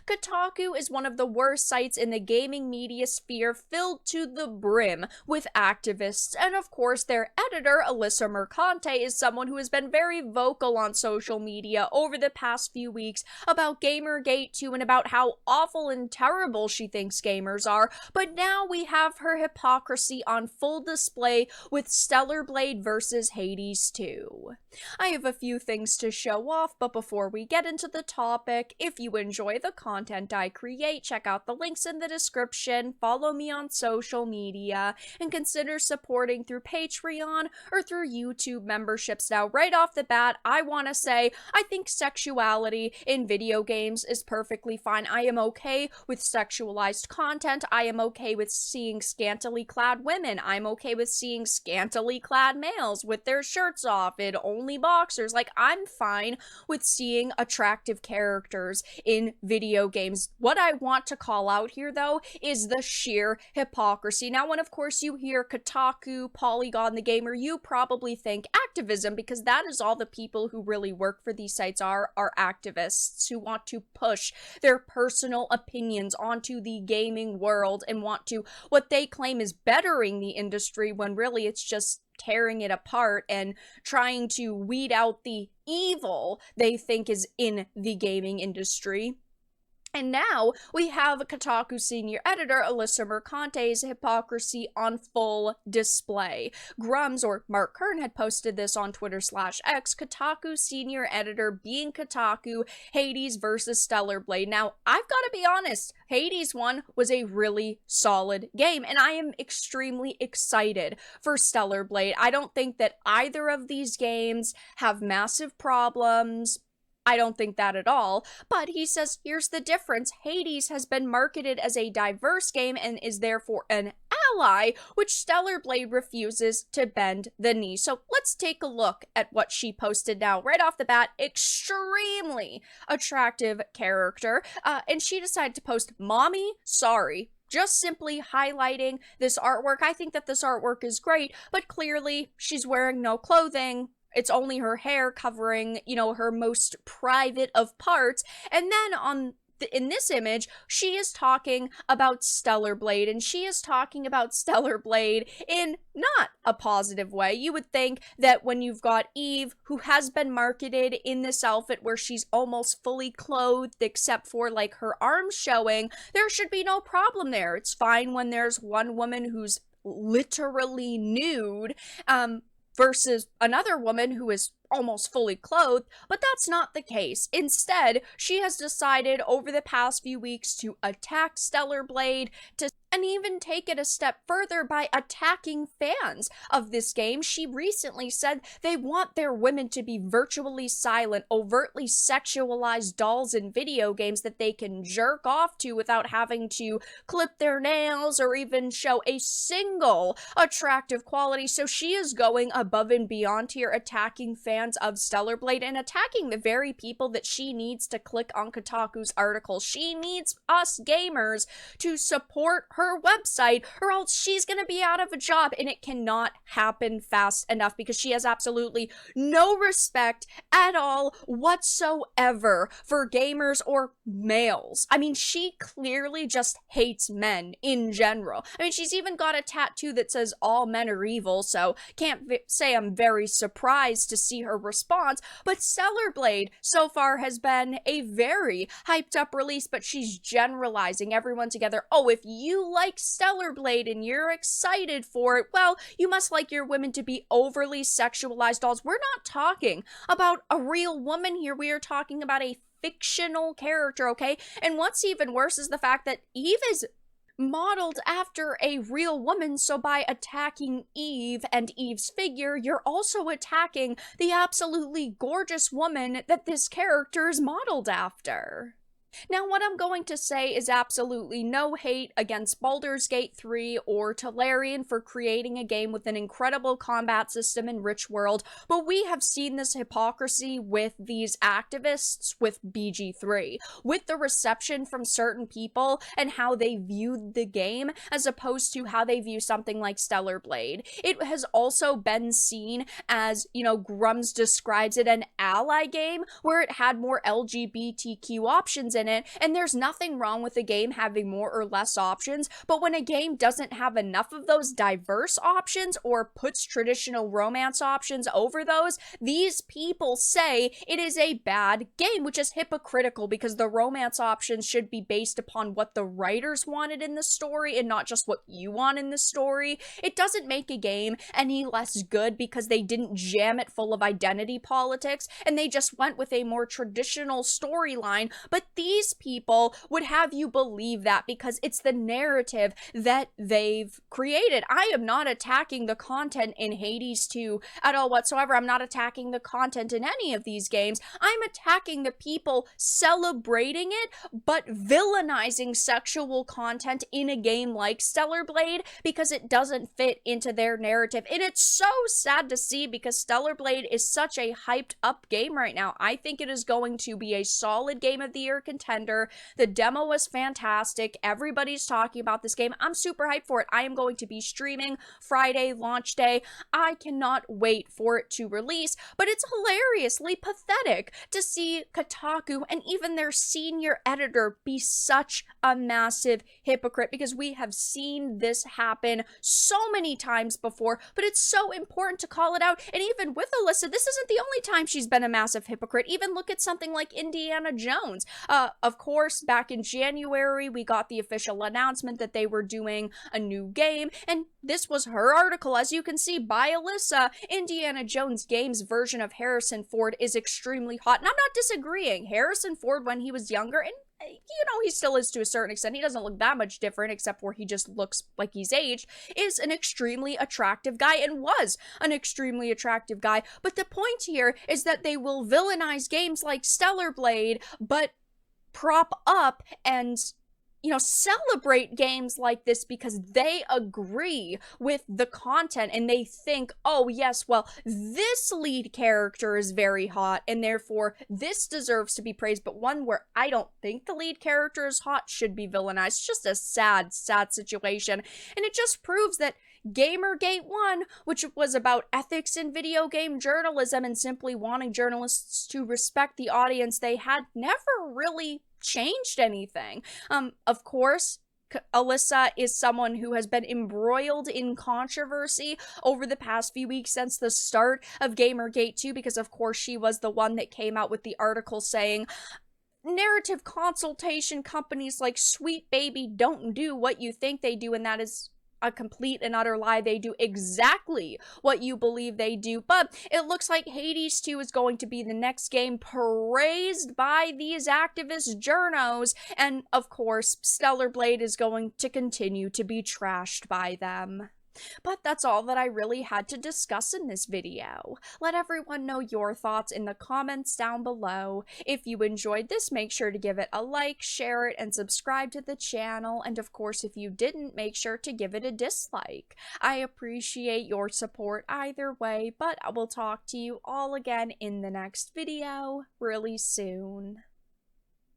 Kotaku is one of the worst sites in the gaming media sphere, filled to the brim with activists, and of course their editor, Alyssa Mercante, is someone who has been very vocal on social media over the past few weeks about Gamergate 2 and about how awful and terrible she thinks gamers are, but now we have her hypocrisy on full display with Stellar Blade versus Hades 2. I have a few things to show off, but before we get into the topic, if you enjoy the content I create, check out the links in the description, follow me on social media, and consider supporting through Patreon or through YouTube memberships. Now, right off the bat, I want to say I think sexuality in video games is perfectly fine. I am okay with sexualized content. I am okay with seeing scantily clad women. I'm okay with seeing scantily clad males with their shirts off in only boxers. Like, I'm fine with seeing attractive characters in video games. What I want to call out here, though, is the sheer hypocrisy. Now, when of course you hear Kotaku, Polygon, the Gamer, you probably think Activism, because that is all the people who really work for these sites are activists who want to push their personal opinions onto the gaming world and want to, what they claim is bettering the industry, when really it's just tearing it apart and trying to weed out the evil they think is in the gaming industry. And now we have Kotaku senior editor Alyssa Mercante's hypocrisy on full display. Grums, or Mark Kern, had posted this on Twitter/X, Kotaku senior editor being Kotaku, Hades versus Stellar Blade. Now, I've got to be honest, Hades 1 was a really solid game, and I am extremely excited for Stellar Blade. I don't think that either of these games have massive problems. I don't think that at all, but he says here's the difference. Hades has been marketed as a diverse game and is therefore an ally, which Stellar Blade refuses to bend the knee. So let's take a look at what she posted now. Right off the bat, extremely attractive character, and she decided to post, "Mommy, sorry." Just simply highlighting this artwork. I think that this artwork is great, but clearly she's wearing no clothing. It's only her hair covering, her most private of parts. And then in this image, she is talking about Stellar Blade, and she is talking about Stellar Blade in not a positive way. You would think that when you've got Eve, who has been marketed in this outfit where she's almost fully clothed except for like her arms showing, there should be no problem there. It's fine when there's one woman who's literally nude, versus another woman who is almost fully clothed, but that's not the case. Instead, she has decided over the past few weeks to attack Stellar Blade, and even take it a step further by attacking fans of this game. She recently said they want their women to be virtually silent, overtly sexualized dolls in video games that they can jerk off to without having to clip their nails or even show a single attractive quality. So she is going above and beyond here, attacking fans of Stellar Blade and attacking the very people that she needs to click on Kotaku's article. She needs us gamers to support her website, or else she's gonna be out of a job, and it cannot happen fast enough because she has absolutely no respect at all whatsoever for gamers or males. I mean, she clearly just hates men in general. I mean, she's even got a tattoo that says all men are evil, so can't say I'm very surprised to see her response. But Stellar Blade so far has been a very hyped up release, but she's generalizing everyone together. Oh, if you like Stellar Blade and you're excited for it, well, you must like your women to be overly sexualized dolls. We're not talking about a real woman here. We are talking about a fictional character, okay? And what's even worse is the fact that Eve is modeled after a real woman, so by attacking Eve and Eve's figure, you're also attacking the absolutely gorgeous woman that this character is modeled after. Now, what I'm going to say is absolutely no hate against Baldur's Gate 3 or Tolarian for creating a game with an incredible combat system and rich world, but we have seen this hypocrisy with these activists with BG3, with the reception from certain people and how they viewed the game as opposed to how they view something like Stellar Blade. It has also been seen as, Grums describes it, an ally game where it had more LGBTQ options in in it, and there's nothing wrong with a game having more or less options, but when a game doesn't have enough of those diverse options or puts traditional romance options over those, these people say it is a bad game, which is hypocritical because the romance options should be based upon what the writers wanted in the story and not just what you want in the story. It doesn't make a game any less good because they didn't jam it full of identity politics and they just went with a more traditional storyline, but these people would have you believe that because it's the narrative that they've created. I am not attacking the content in Hades 2 at all whatsoever. I'm not attacking the content in any of these games. I'm attacking the people celebrating it, but villainizing sexual content in a game like Stellar Blade because it doesn't fit into their narrative. And it's so sad to see because Stellar Blade is such a hyped up game right now. I think it is going to be a solid Game of the Year contender. The demo was fantastic. Everybody's talking about this game. I'm super hyped for it. I am going to be streaming Friday, launch day. I cannot wait for it to release, but it's hilariously pathetic to see Kotaku and even their senior editor be such a massive hypocrite because we have seen this happen so many times before, but it's so important to call it out. And even with Alyssa, this isn't the only time she's been a massive hypocrite. Even look at something like Indiana Jones. Of course, back in January, we got the official announcement that they were doing a new game, and this was her article, as you can see, by Alyssa. Indiana Jones game's version of Harrison Ford is extremely hot, and I'm not disagreeing. Harrison Ford, when he was younger, and he still is to a certain extent, he doesn't look that much different except for he just looks like he's aged, is an extremely attractive guy and was an extremely attractive guy. But the point here is that they will villainize games like Stellar Blade, but prop up and celebrate games like this because they agree with the content and they think, oh yes, well, this lead character is very hot and therefore this deserves to be praised, but one where I don't think the lead character is hot should be villainized. It's just a sad, sad situation. And it just proves that Gamergate 1, which was about ethics in video game journalism and simply wanting journalists to respect the audience they had, never really changed anything. Of course, Alyssa is someone who has been embroiled in controversy over the past few weeks since the start of Gamergate 2, because of course she was the one that came out with the article saying narrative consultation companies like Sweet Baby don't do what you think they do, and that is a complete and utter lie. They do exactly what you believe they do. But it looks like Hades 2 is going to be the next game praised by these activist journos, and of course Stellar Blade is going to continue to be trashed by them. But that's all that I really had to discuss in this video. Let everyone know your thoughts in the comments down below. If you enjoyed this, make sure to give it a like, share it, and subscribe to the channel. And of course, if you didn't, make sure to give it a dislike. I appreciate your support either way, but I will talk to you all again in the next video really soon.